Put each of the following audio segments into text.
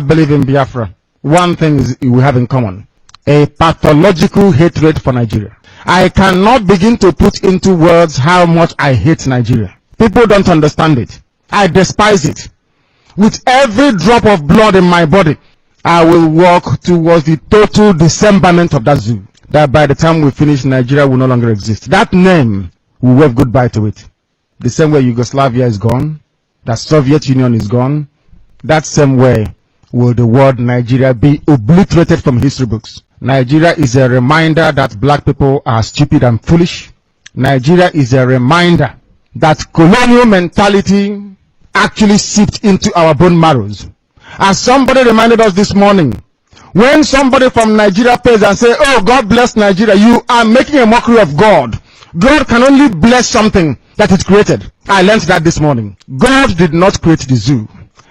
believe in Biafra, one thing is we have in common: a pathological hatred for Nigeria. I cannot begin to put into words how much I hate Nigeria. People don't understand it. I despise it. With every drop of blood in my body, I will walk towards the total dismemberment of that zoo. That by the time we finish, Nigeria will no longer exist. That name, we wave goodbye to it. The same way Yugoslavia is gone, that Soviet Union is gone, that same way will the word Nigeria be obliterated from history books. Nigeria is a reminder that black people are stupid and foolish. Nigeria is a reminder that colonial mentality actually seeped into our bone marrows. As somebody reminded us this morning, when somebody from Nigeria pays and say, "Oh, God bless Nigeria," you are making a mockery of God. God can only bless something that is created. I learned that this morning. God did not create the zoo.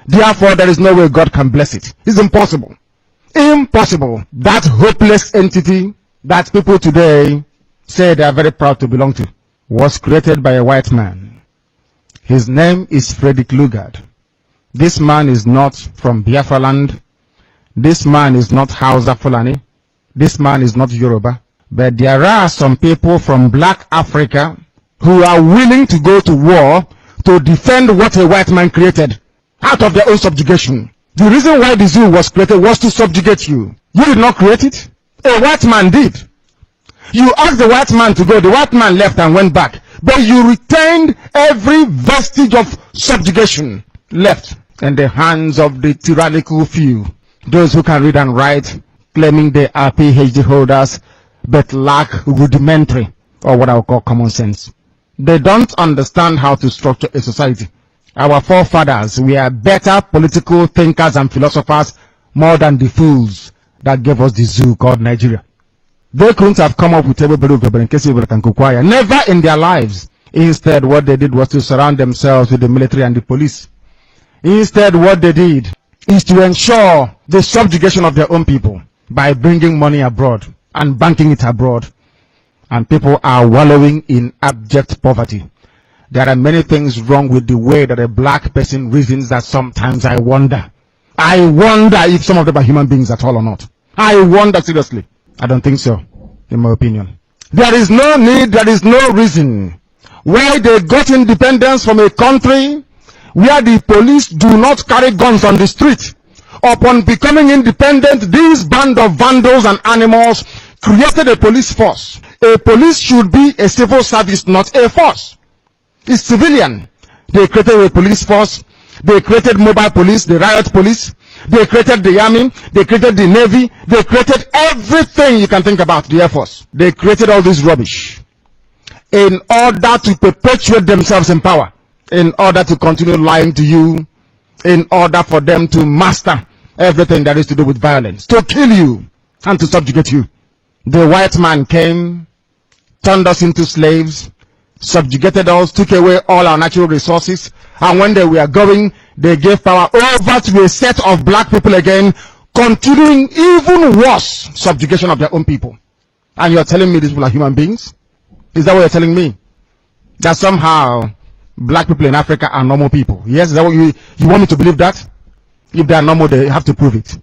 Therefore, there is no way God can bless it. It's impossible. Impossible. That hopeless entity that people today say they are very proud to belong to was created by a white man. His name is Frederick Lugard. This man is not from Biafra land. This man is not Hausa Fulani. This man is not Yoruba. But there are some people from black Africa who are willing to go to war to defend what a white man created out of their own subjugation. The reason why the zoo was created was to subjugate you. You did not create it. A white man did. You asked the white man to go. The white man left and went back. But you retained every vestige of subjugation left in the hands of the tyrannical few. Those who can read and write, claiming they are PhD holders, but lack rudimentary, or what I would call common sense. They don't understand how to structure a society. Our forefathers were better political thinkers and philosophers more than the fools that gave us the zoo called Nigeria. They couldn't have come up with never in their lives. Instead, what they did was to surround themselves with the military and the police. Instead, what they did is to ensure the subjugation of their own people by bringing money abroad and banking it abroad. And people are wallowing in abject poverty. There are many things wrong with the way that a black person reasons that sometimes I wonder. I wonder if some of them are human beings at all or not. I wonder seriously. I don't think so, in my opinion. There is no need, there is no reason why they got independence from a country where the police do not carry guns on the street. Upon becoming independent, this band of vandals and animals created a police force. A police should be a civil service, not a force. It's civilian. They created a police force. They created mobile police, the riot police. They created the army. They created the navy. They created everything you can think about, the Air Force. They created all this rubbish in order to perpetuate themselves in power, in order to continue lying to you, in order for them to master everything that is to do with violence, to kill you and to subjugate you. The white man came, turned us into slaves, subjugated us, took away all our natural resources, and when they were going, they gave power over to a set of black people again, continuing even worse subjugation of their own people. And you're telling me these people are human beings? Is that what you're telling me? That somehow black people in Africa are normal people? Yes, is that what you want me to believe that? If they are normal, they have to prove it.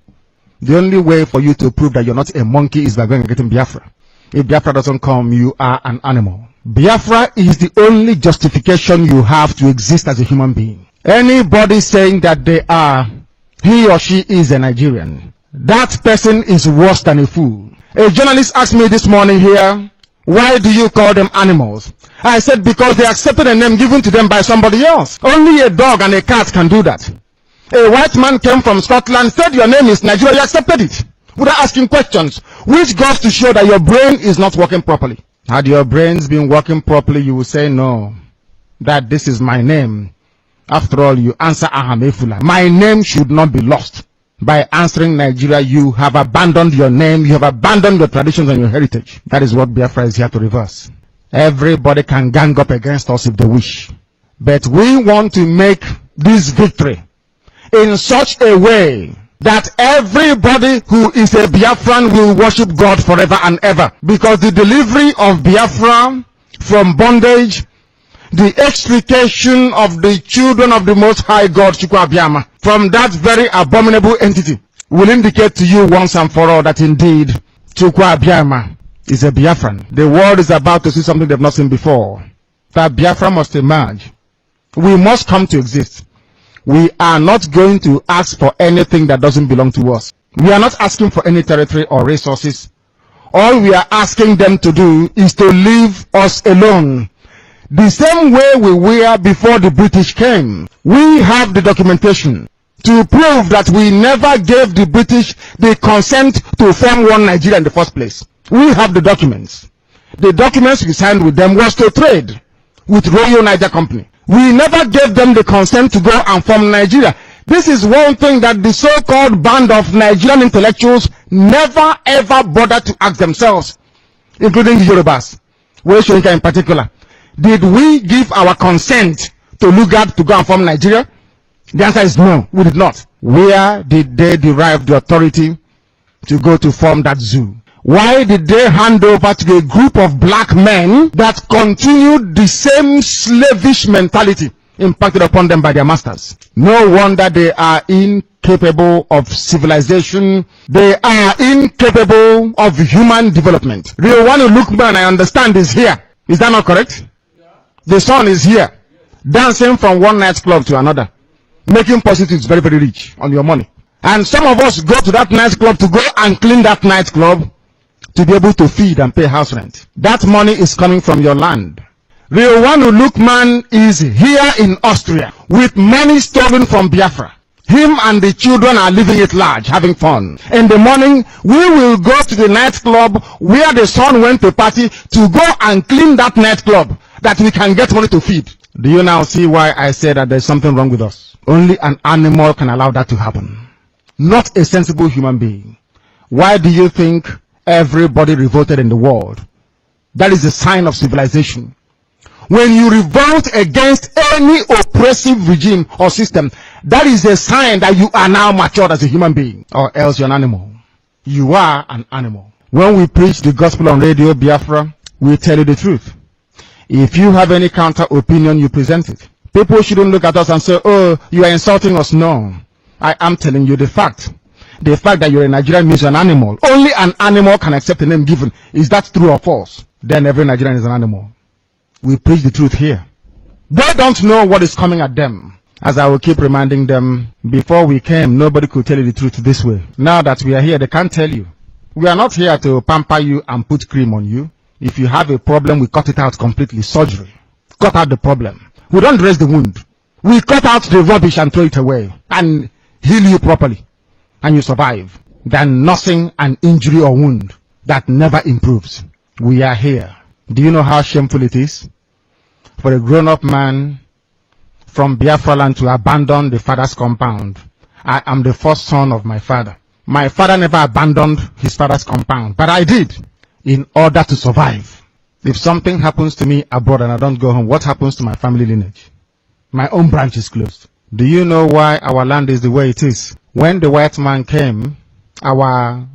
The only way for you to prove that you're not a monkey is by going and getting Biafra. If Biafra doesn't come, you are an animal. Biafra is the only justification you have to exist as a human being. Anybody saying that they are, he or she is a Nigerian, that person is worse than a fool. A journalist asked me this morning here, why do you call them animals? I said, because they accepted a name given to them by somebody else. Only a dog and a cat can do that. A white man came from Scotland, said your name is Nigeria, you accepted it without asking questions, which goes to show that your brain is not working properly. Had your brains been working properly, you would say no, that this is my name. After all, you answer Ahamefula. My name should not be lost. By answering Nigeria, you have abandoned your name, you have abandoned your traditions and your heritage. That is what Biafra is here to reverse. Everybody can gang up against us if they wish. But we want to make this victory in such a way that everybody who is a Biafran will worship God forever and ever. Because the delivery of Biafra from bondage, the extrication of the children of the Most High God, Chukwu Abiyama, from that very abominable entity will indicate to you once and for all that indeed Chukwu Abịama is a Biafran. The world is about to see something they've not seen before. That Biafra must emerge. We must come to exist. We are not going to ask for anything that doesn't belong to us. We are not asking for any territory or resources. All we are asking them to do is to leave us alone. The same way we were before the British came. We have the documentation to prove that we never gave the British the consent to form one Nigeria in the first place. We have the documents. The documents we signed with them was to trade with Royal Niger Company. We never gave them the consent to go and form Nigeria. This is one thing that the so-called band of Nigerian intellectuals never ever bothered to ask themselves, including the Yorubas, Weshonika in particular. Did we give our consent to Lugard to go and form Nigeria? The answer is no, we did not. Where did they derive the authority to go to form that zoo? Why did they hand over to a group of black men that continued the same slavish mentality impacted upon them by their masters? No wonder they are incapable of civilization. They are incapable of human development. Riowanu Lukman, I understand, is here. Is that not correct? Yeah. The son is here, dancing from one nightclub to another, making prostitutes very, very rich on your money. And some of us go to that nightclub to go and clean that nightclub to be able to feed and pay house rent. That money is coming from your land. Riowanu Lukman is here in Austria with money stolen from Biafra. Him and the children are living it large, having fun. In the morning, we will go to the nightclub where the son went to party to go and clean that nightclub that we can get money to feed. Do you now see why I say that there's something wrong with us? Only an animal can allow that to happen, not a sensible human being. Why do you think everybody revolted in the world? That is a sign of civilization. When you revolt against any oppressive regime or system, that is a sign that you are now matured as a human being, or else you're an animal. You are an animal. When we preach the gospel on Radio Biafra, we tell you the truth. If you have any counter opinion, you present it. People shouldn't look at us and say, oh, you are insulting us. No, I am telling you the fact. The fact that you're a Nigerian means you're an animal. Only an animal can accept a name given. Is that true or false? Then every Nigerian is an animal. We preach the truth here. They don't know what is coming at them. As I will keep reminding them, before we came, nobody could tell you the truth this way. Now that we are here, they can't tell you. We are not here to pamper you and put cream on you. If you have a problem, we cut it out completely. Surgery. Cut out the problem. We don't dress the wound. We cut out the rubbish and throw it away and heal you properly. And you survive. Than nursing an injury or wound that never improves. We are here. Do you know how shameful it is for a grown-up man from Biafra land to abandon the father's compound? I am the first son of my father. My father never abandoned his father's compound, but I did, in order to survive. If something happens to me abroad and I don't go home, what happens to my family lineage? My own branch is closed. Do you know why our land is the way it is? When the white man came, our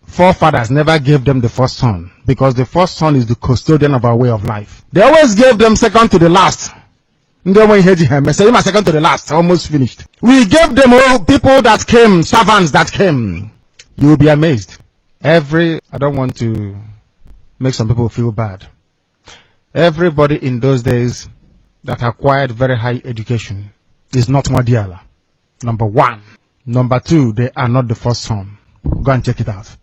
forefathers never gave them the first son, because the first son is the custodian of our way of life. They always gave them second to the last. Second to the last, almost finished. We gave them all people that came, servants that came. You will be amazed. I don't want to make some people feel bad. Everybody in those days that acquired very high education is not Madiala. Number one. Number two, they are not the first son. Go and check it out.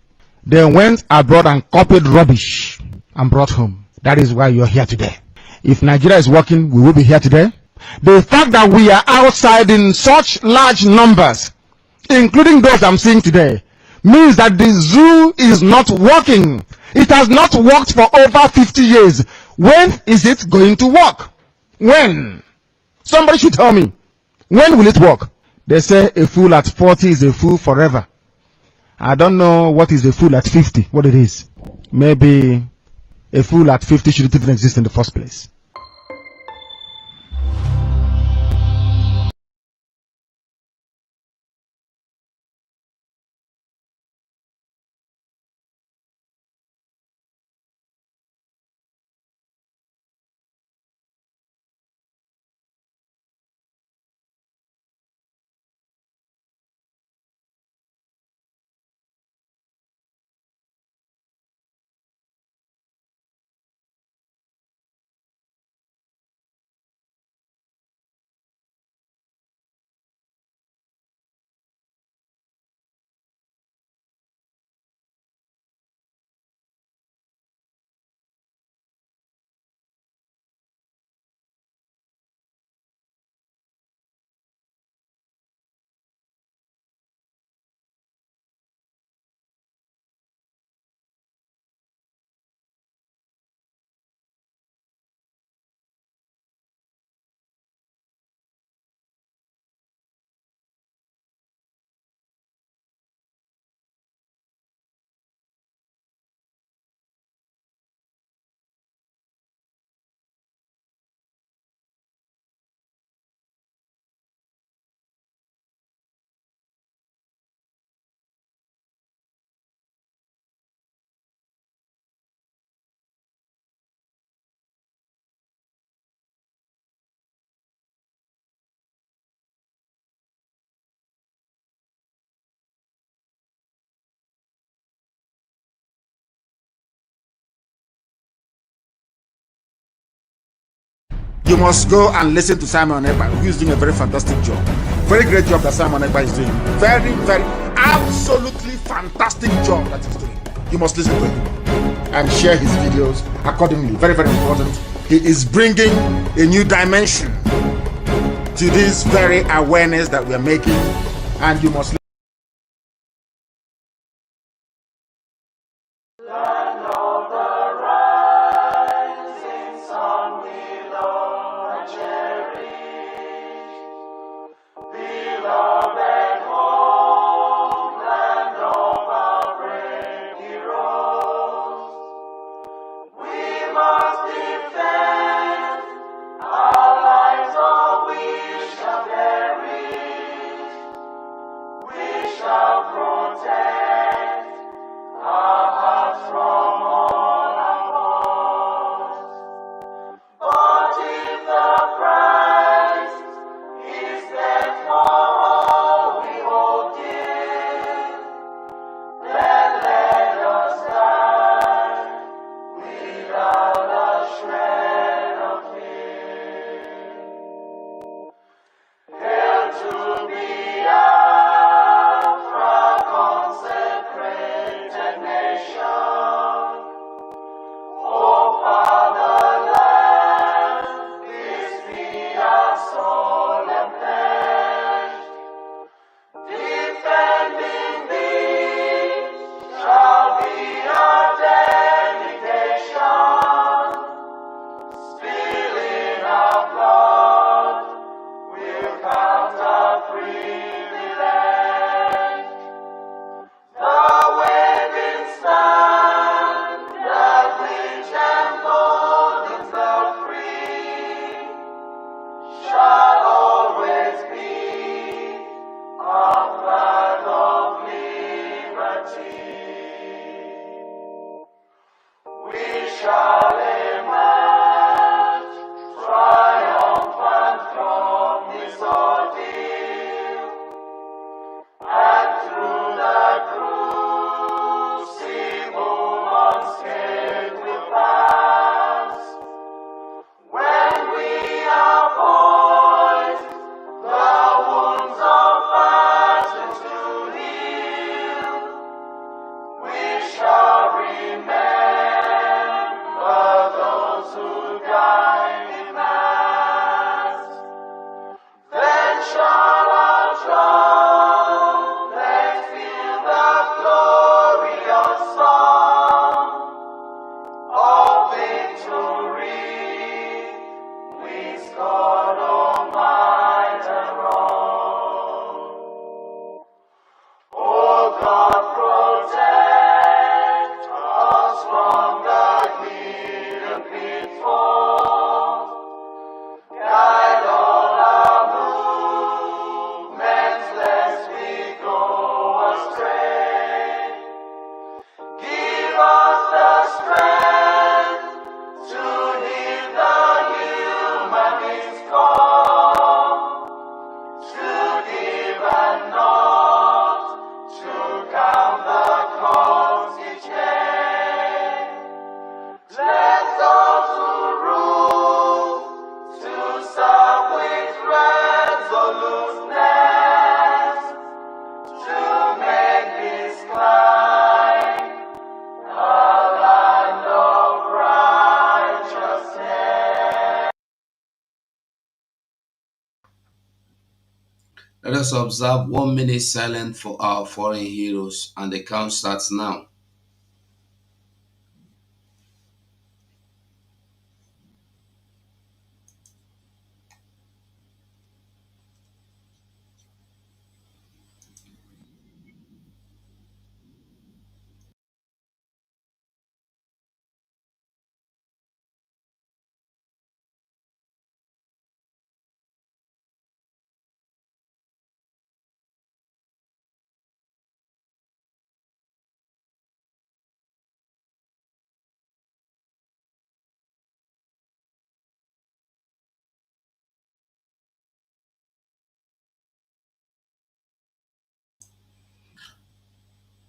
They went abroad and copied rubbish and brought home. That is why you're here today. If Nigeria is working, we will be here today. The fact that we are outside in such large numbers, including those I'm seeing today, means that the zoo is not working. It has not worked for over 50 years. When is it going to work? When? Somebody should tell me. When will it work? They say a fool at 40 is a fool forever. I don't know what is a fool at 50, what it is. Maybe a fool at 50 shouldn't even exist in the first place. You must go and listen to Simon Ekpa, who is doing a very fantastic job. Very great job that Simon Ekpa is doing. Very, very, absolutely fantastic job that he's doing. You must listen to him and share his videos accordingly. Very, very important. He is bringing a new dimension to this very awareness that we are making, and you must Let us observe 1 minute silence for our foreign heroes, and the count starts now.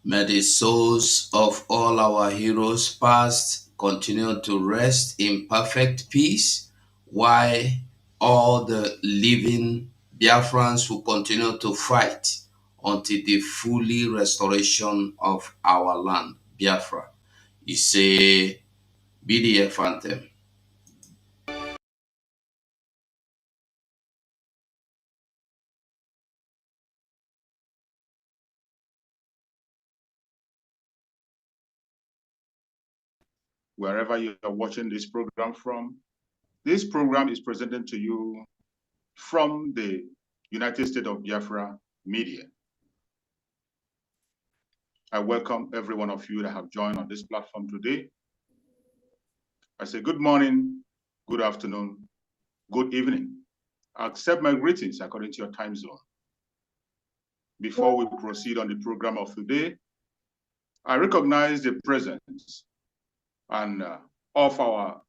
May the souls of all our heroes past continue to rest in perfect peace why all the living Biafrans will continue to fight until the fully restoration of our land, Biafra. It's a BDF anthem. Wherever you are watching this program from, this program is presented to you from the United States of Biafra media. I welcome every one of you that have joined on this platform today. I say good morning, good afternoon, good evening. I accept my greetings according to your time zone. Before we proceed on the program of today, I recognize the presence and of our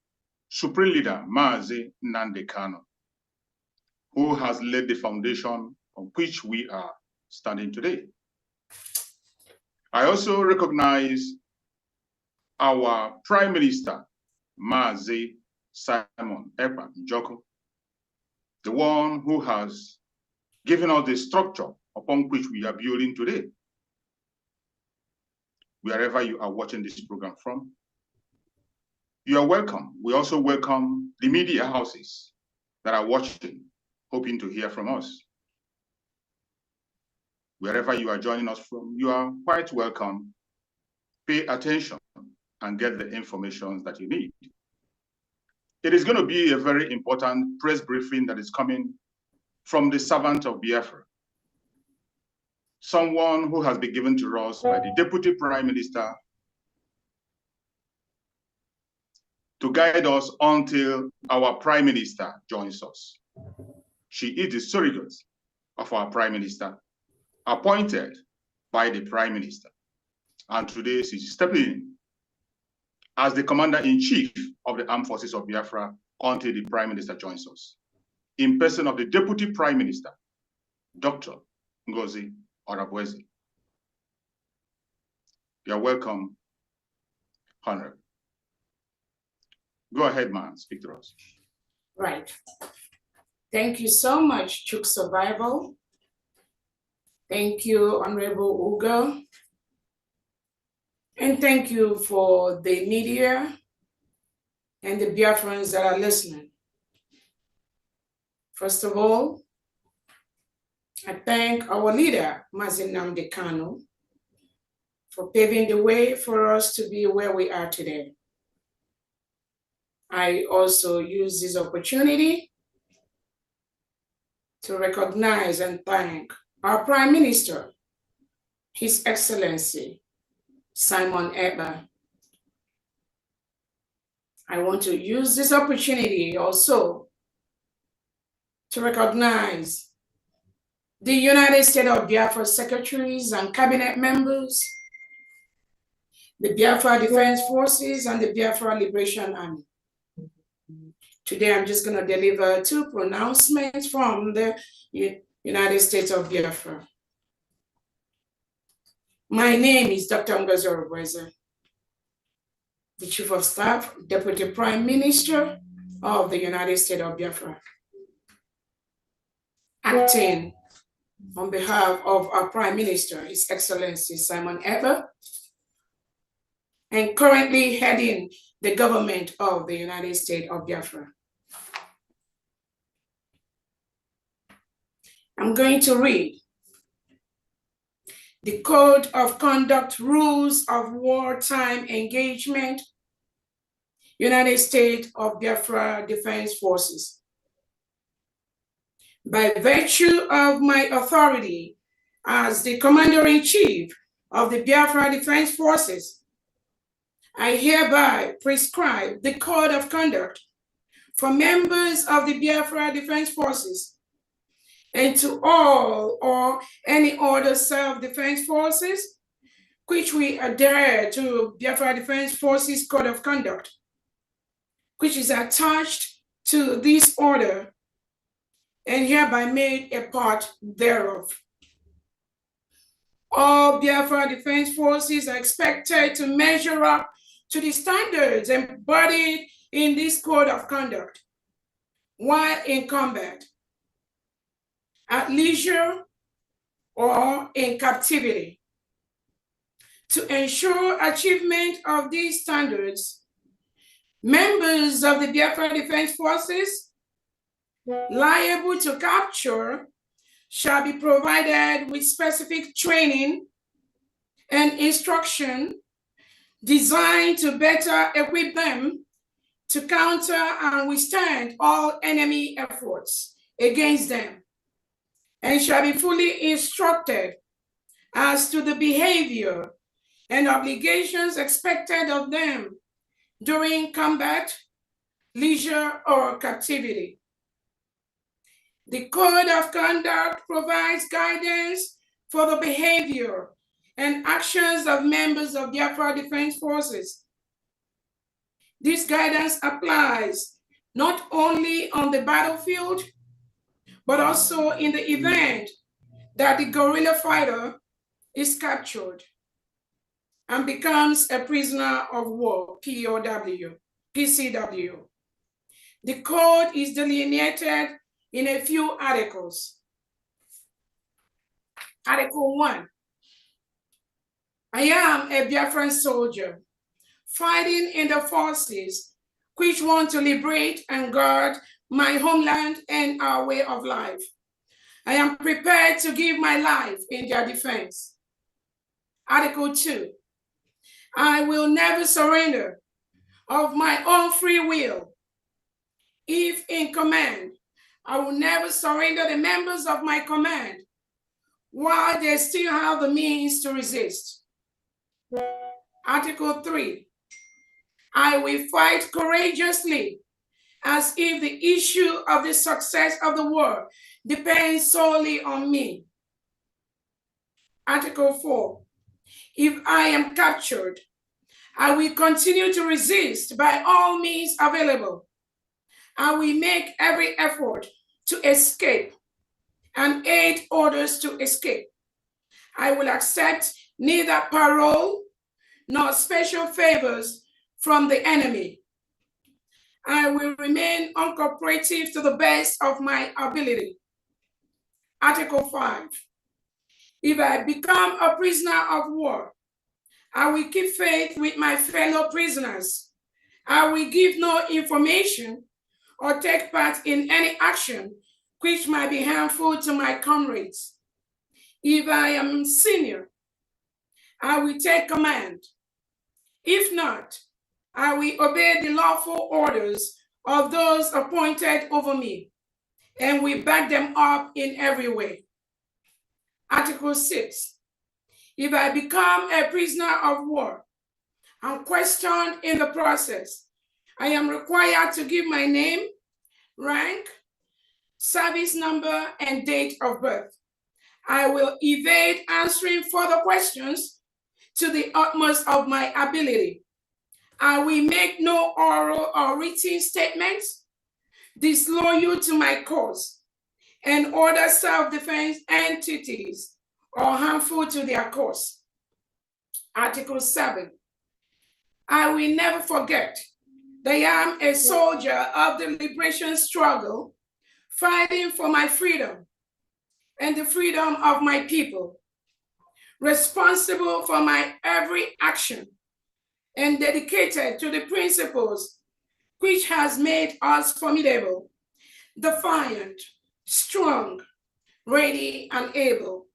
Supreme Leader, Mazi Nnamdi Kanu, who has laid the foundation on which we are standing today. I also recognize our Prime Minister, Mazi Simon Ekpa Njoku, the one who has given us the structure upon which we are building today. Wherever you are watching this program from, you are welcome. We also welcome the media houses that are watching, hoping to hear from us. Wherever you are joining us from, you are quite welcome. Pay attention and get the information that you need. It is going to be a very important press briefing that is coming from the servant of Biafra, someone who has been given to us by the Deputy Prime Minister to guide us until our Prime Minister joins us. She is the surrogate of our Prime Minister, appointed by the Prime Minister. And today she's stepping in as the Commander-in-Chief of the Armed Forces of Biafra until the Prime Minister joins us, in person of the Deputy Prime Minister, Dr. Ngozi Orabueze. You're welcome, Honorable. Go ahead, man, speak to us. Right. Thank you so much, Chuk Survival. Thank you, Honorable Ugo. And thank you for the media and the Biafrans that are listening. First of all, I thank our leader, Mazi Nnamdi Kanu, for paving the way for us to be where we are today. I also use this opportunity to recognize and thank our Prime Minister, His Excellency, Simon Ekpa. I want to use this opportunity also to recognize the United States of Biafra secretaries and cabinet members, the Biafra Defense Forces, and the Biafra Liberation Army. Today, I'm just going to deliver two pronouncements from the United States of Biafra. My name is Dr. Ngozi Orabueze, the Chief of Staff, Deputy Prime Minister of the United States of Biafra, acting on behalf of our Prime Minister, His Excellency Simon Ekpa, and currently heading the government of the United States of Biafra. I'm going to read the Code of Conduct Rules of Wartime Engagement, United States of Biafra Defense Forces. By virtue of my authority as the Commander-in-Chief of the Biafra Defense Forces, I hereby prescribe the Code of Conduct for members of the Biafra Defense Forces and to all or any other self-defense forces which we adhere to Biafra Defense Forces Code of Conduct, which is attached to this order and hereby made a part thereof. All Biafra Defense Forces are expected to measure up to the standards embodied in this Code of Conduct while in combat, at leisure, or in captivity. To ensure achievement of these standards, members of the Biafra Defense Forces liable to capture shall be provided with specific training and instruction designed to better equip them to counter and withstand all enemy efforts against them, and shall be fully instructed as to the behavior and obligations expected of them during combat, leisure, or captivity. The Code of Conduct provides guidance for the behavior and actions of members of Biafra Defense Forces. This guidance applies not only on the battlefield, but also in the event that the guerrilla fighter is captured and becomes a prisoner of war, POW, PCW. The code is delineated in a few articles. Article 1. I am a Biafran soldier fighting in the forces which want to liberate and guard my homeland and our way of life. I am prepared to give my life in their defense. Article 2. I will never surrender of my own free will. If in command, I will never surrender the members of my command while they still have the means to resist. Article 3. I will fight courageously as if the issue of the success of the war depends solely on me. Article 4. If I am captured, I will continue to resist by all means available. I will make every effort to escape and aid others to escape. I will accept neither parole nor special favors from the enemy. I will remain uncooperative to the best of my ability. Article 5. If I become a prisoner of war, I will keep faith with my fellow prisoners. I will give no information or take part in any action which might be harmful to my comrades. If I am senior, I will take command. If not, I will obey the lawful orders of those appointed over me and will back them up in every way. Article 6. If I become a prisoner of war and questioned in the process, I am required to give my name, rank, service number, and date of birth. I will evade answering further questions to the utmost of my ability. I will make no oral or written statements disloyal to my cause and other self-defense entities or harmful to their cause. Article 7. I will never forget that I am a soldier of the liberation struggle, fighting for my freedom and the freedom of my people, responsible for my every action and dedicated to the principles which has made us formidable, defiant, strong, ready, and able.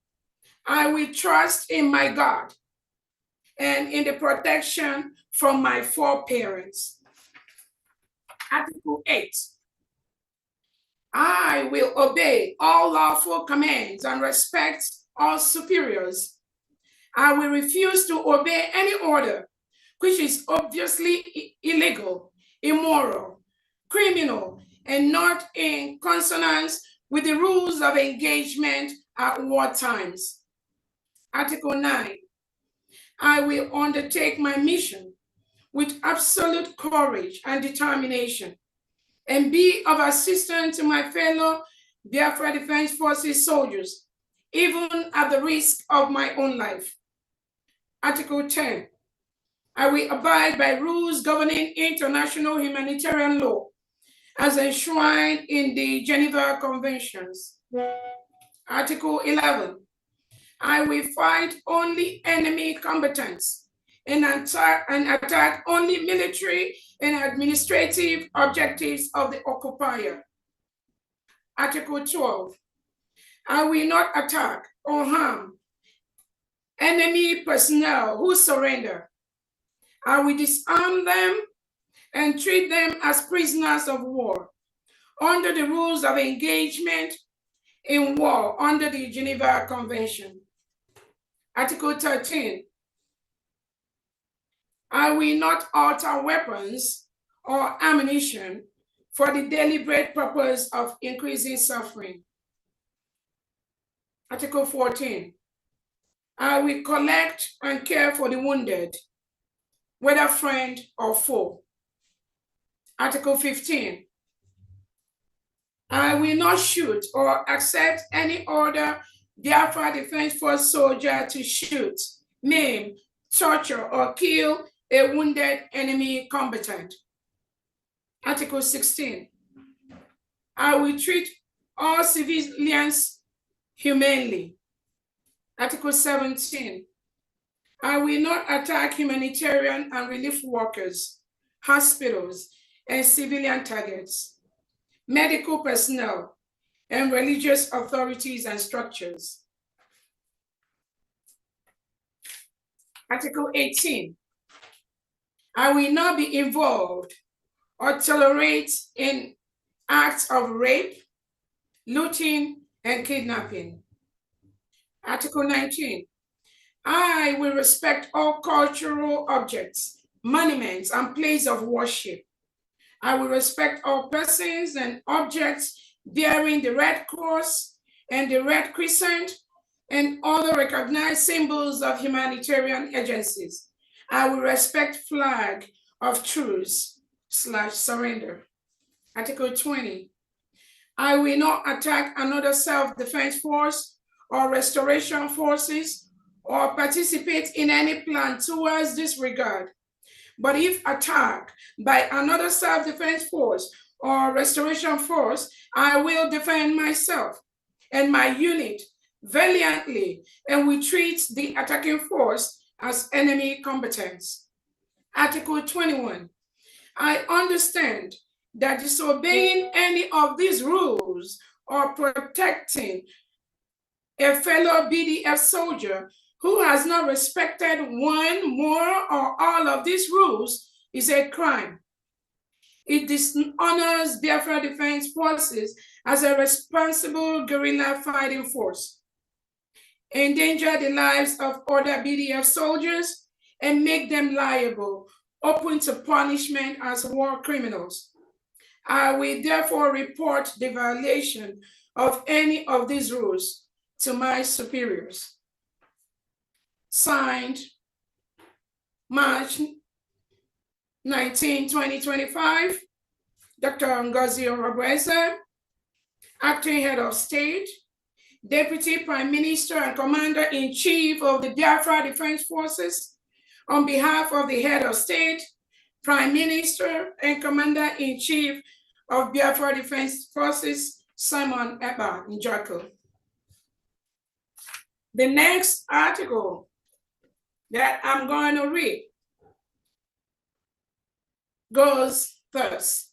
I will trust in my God and in the protection from my foreparents. Article 8. I will obey all lawful commands and respect all superiors. I will refuse to obey any order which is obviously illegal, immoral, criminal, and not in consonance with the rules of engagement at war times. Article 9. I will undertake my mission with absolute courage and determination and be of assistance to my fellow Biafra Defense Forces soldiers, even at the risk of my own life. Article 10. I will abide by rules governing international humanitarian law as enshrined in the Geneva Conventions. Article 11, I will fight only enemy combatants and attack only military and administrative objectives of the occupier. Article 12, I will not attack or harm enemy personnel who surrender. I will disarm them and treat them as prisoners of war under the rules of engagement in war under the Geneva Convention. Article 13, I will not alter weapons or ammunition for the deliberate purpose of increasing suffering. Article 14, I will collect and care for the wounded, whether friend or foe. Article 15, I will not shoot or accept any other Biafra Defense Force soldier to shoot, maim, torture, or kill a wounded enemy combatant. Article 16, I will treat all civilians humanely. Article 17, I will not attack humanitarian and relief workers, hospitals, and civilian targets, medical personnel, and religious authorities and structures. Article 18, I will not be involved or tolerate in acts of rape, looting, and kidnapping. Article 19, I will respect all cultural objects, monuments, and places of worship. I will respect all persons and objects bearing the Red Cross and the Red Crescent and other recognized symbols of humanitarian agencies. I will respect flag of truce/surrender. Article 20, I will not attack another self-defense force or restoration forces or participate in any plan towards this regard. But if attacked by another self-defense force or restoration force, I will defend myself and my unit valiantly and will treat the attacking force as enemy combatants. Article 21, I understand that disobeying any of these rules or protecting a fellow BDF soldier who has not respected one, more, or all of these rules is a crime. It dishonors Biafra Defense Forces as a responsible guerrilla fighting force, endanger the lives of other BDF soldiers, and make them liable, open to punishment as war criminals. I will therefore report the violation of any of these rules to my superiors. Signed, March 19, 2025, Dr. Ngozi Orabueze, Acting Head of State, Deputy Prime Minister and Commander-in-Chief of the Biafra Defense Forces, on behalf of the Head of State, Prime Minister and Commander-in-Chief of Biafra Defense Forces, Simon Ekpa Njako. The next article that I'm going to read goes thus.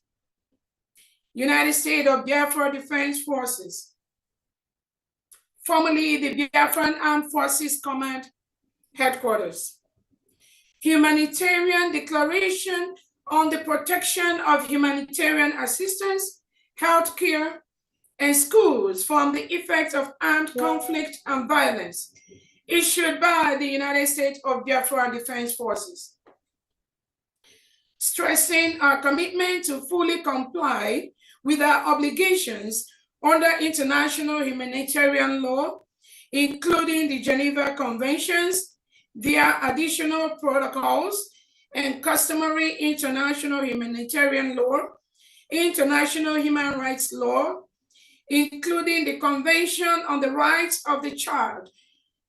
United States of Biafra Defense Forces, formerly the Biafran Armed Forces Command Headquarters. Humanitarian Declaration on the Protection of Humanitarian Assistance, Healthcare, and Schools from the Effects of Armed Conflict and Violence, issued by the United States of Biafra Defense Forces. Stressing our commitment to fully comply with our obligations under international humanitarian law, including the Geneva Conventions, their additional protocols, and customary international humanitarian law, international human rights law, including the Convention on the Rights of the Child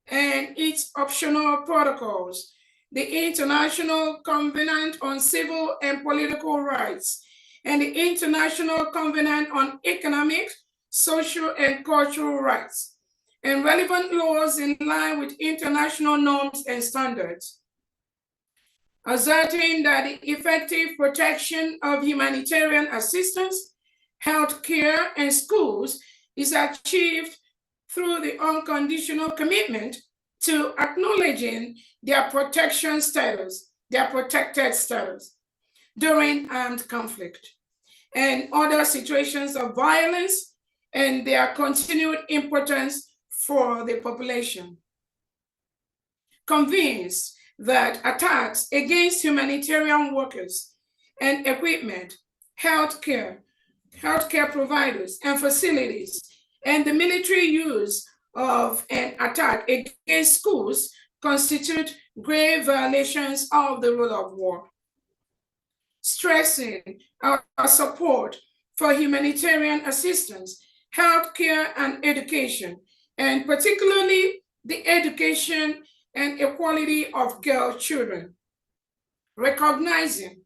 and its optional protocols, the International Covenant on Civil and Political Rights, and the International Covenant on Economic, Social, and Cultural Rights, and relevant laws in line with international norms and standards. Asserting that the effective protection of humanitarian assistance, healthcare, and schools is achieved through the unconditional commitment to acknowledging their protection status, their protected status during armed conflict and other situations of violence, and their continued importance for the population. Convinced that attacks against humanitarian workers and equipment, healthcare providers and facilities, and the military use of an attack against schools constitute grave violations of the rule of war. Stressing our support for humanitarian assistance, healthcare, and education, and particularly the education and equality of girl children. Recognizing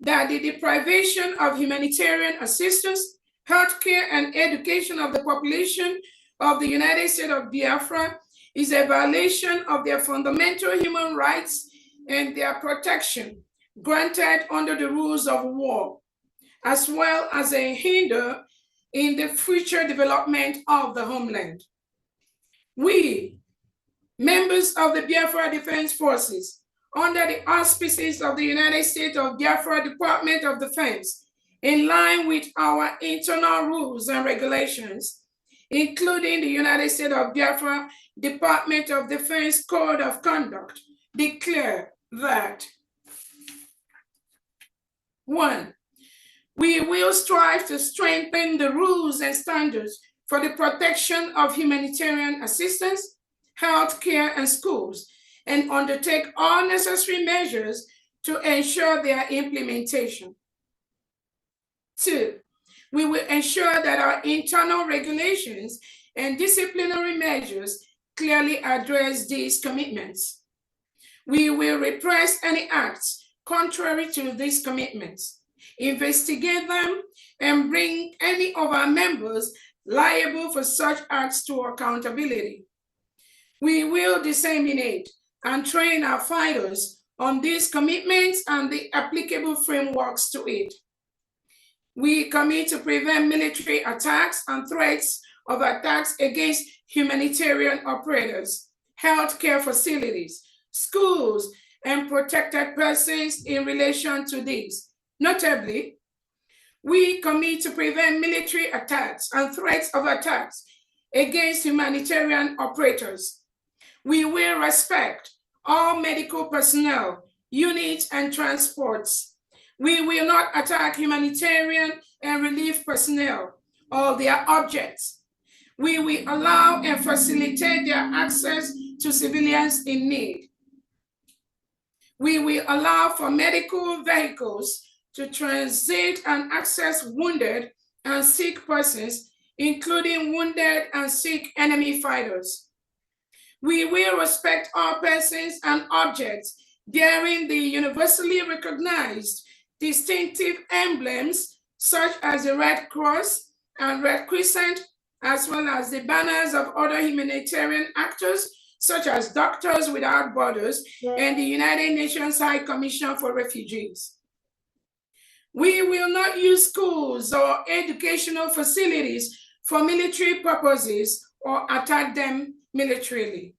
that the deprivation of humanitarian assistance, healthcare, and education of the population of the United States of Biafra is a violation of their fundamental human rights and their protection granted under the rules of war, as well as a hinder in the future development of the homeland. We, members of the Biafra Defense Forces, under the auspices of the United States of Biafra Department of Defense, in line with our internal rules and regulations, including the United States of Biafra Department of Defense Code of Conduct, declare that 1. We will strive to strengthen the rules and standards for the protection of humanitarian assistance, healthcare, and schools, and undertake all necessary measures to ensure their implementation. 2. We will ensure that our internal regulations and disciplinary measures clearly address these commitments. We will repress any acts contrary to these commitments, investigate them, and bring any of our members liable for such acts to accountability. We will disseminate and train our fighters on these commitments and the applicable frameworks to it. We commit to prevent military attacks and threats of attacks against humanitarian operators, healthcare facilities, schools, and protected persons in relation to these. Notably, we commit to prevent military attacks and threats of attacks against humanitarian operators. We will respect all medical personnel, units, and transports. We will not attack humanitarian and relief personnel or their objects. We will allow and facilitate their access to civilians in need. We will allow for medical vehicles to transit and access wounded and sick persons, including wounded and sick enemy fighters. We will respect all persons and objects bearing the universally recognized distinctive emblems such as the Red Cross and Red Crescent, as well as the banners of other humanitarian actors such as Doctors Without Borders and the United Nations High Commission for Refugees. We will not use schools or educational facilities for military purposes or attack them militarily.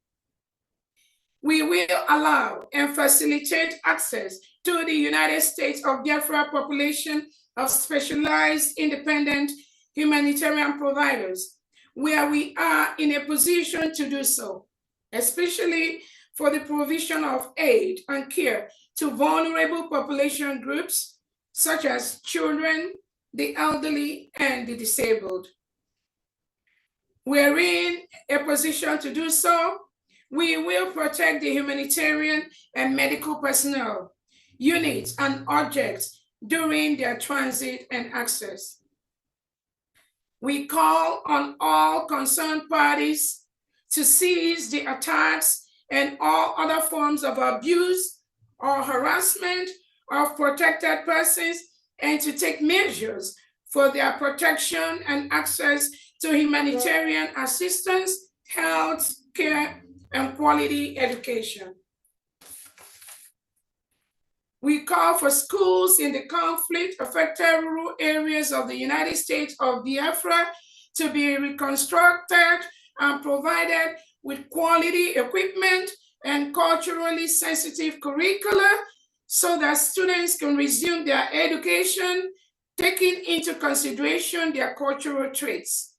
We will allow and facilitate access to the United States of Biafra population of specialized independent humanitarian providers where we are in a position to do so, especially for the provision of aid and care to vulnerable population groups such as children, the elderly, and the disabled. We're in a position to do so. We will protect the humanitarian and medical personnel, units, and objects during their transit and access. We call on all concerned parties to cease the attacks and all other forms of abuse or harassment of protected persons and to take measures for their protection and access to humanitarian assistance, health care, and quality education. We call for schools in the conflict-affected rural areas of the United States of Biafra to be reconstructed and provided with quality equipment and culturally sensitive curricula so that students can resume their education, taking into consideration their cultural traits.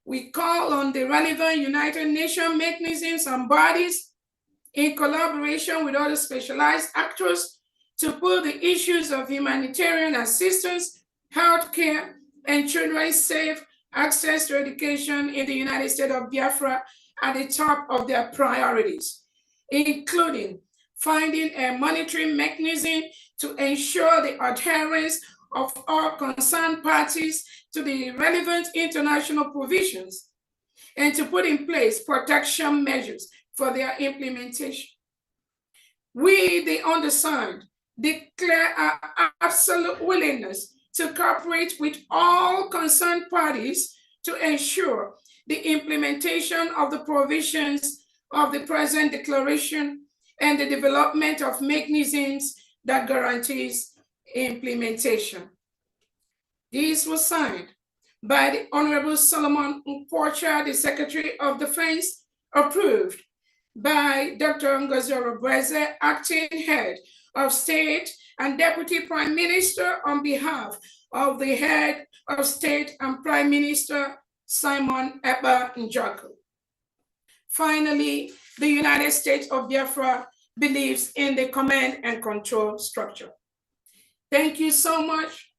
We call on the relevant United Nations mechanisms and bodies in collaboration with other specialized actors to put the issues of humanitarian assistance, healthcare, and children's safe access to education in the United States of Biafra at the top of their priorities, including finding a monitoring mechanism to ensure the adherence of all concerned parties to the relevant international provisions, and to put in place protection measures for their implementation. We, the undersigned, declare our absolute willingness to cooperate with all concerned parties to ensure the implementation of the provisions of the present declaration and the development of mechanisms that guarantees implementation. This was signed by the Honorable Solomon Nkwocha, the Secretary of Defense, approved by Dr. Ngozi Orabueze, Acting Head of State and Deputy Prime Minister on behalf of the Head of State and Prime Minister Simon Ekpa Njoku. Finally, the United States of Biafra believes in the command and control structure. Thank you so much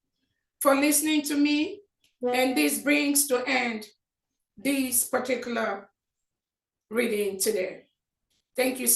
for listening to me, and this brings to end this particular reading today. Thank you.